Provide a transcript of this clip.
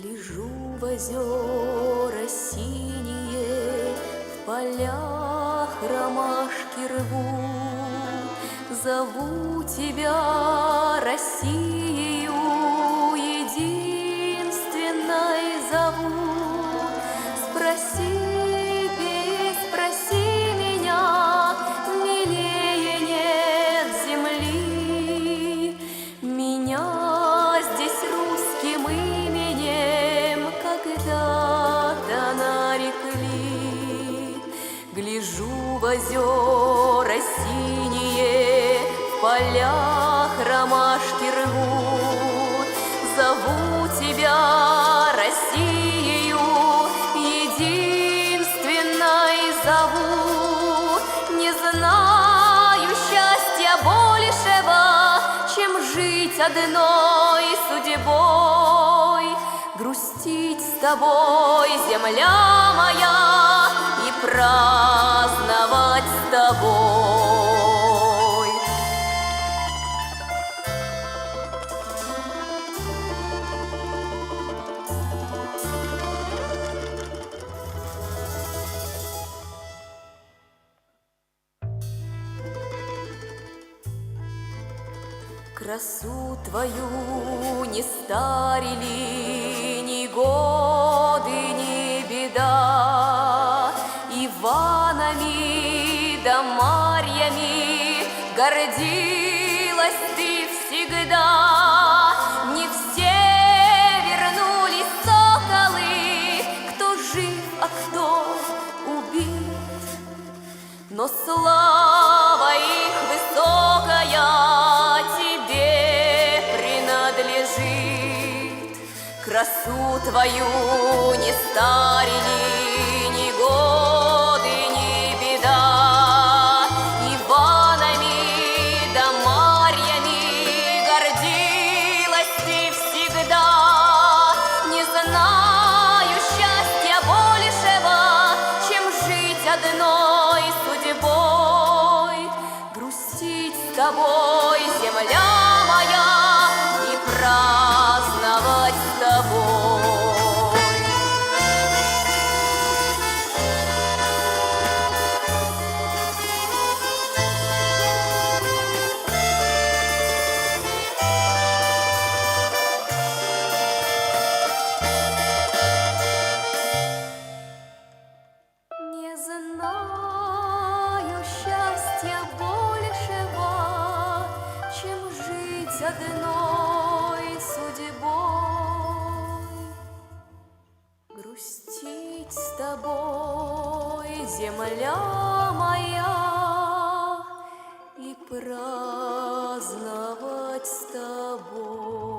Гляжу в озера синие, в полях ромашки рвут. Зову тебя, Россию, единственной зову. Спроси, переспроси меня, милее нет земли. Меня здесь русским именем когда-то нарекли. Гляжу в озера синие, в полях ромашки рвут. Зову тебя, Россию, единственной зову. Не знаю счастья большего, чем жить одной судьбой, грустить с тобой, земля моя, и праздновать с тобой. Красу твою не старили ни годы, ни беда. Иванами да Марьями гордилась ты всегда. Не все вернулись соколы, кто жив, а кто убит, но слава их высокая красу твою не старили ни годы, ни беда. Иванами да Марьями гордилась ты всегда. Не знаю счастья большего, чем жить одной судьбой, грустить с тобой, земля моя, и праздновать с тобой. Не знаю счастья большего, чем жить одной судьбой, грустить с тобой, земля моя, и праздновать с тобой.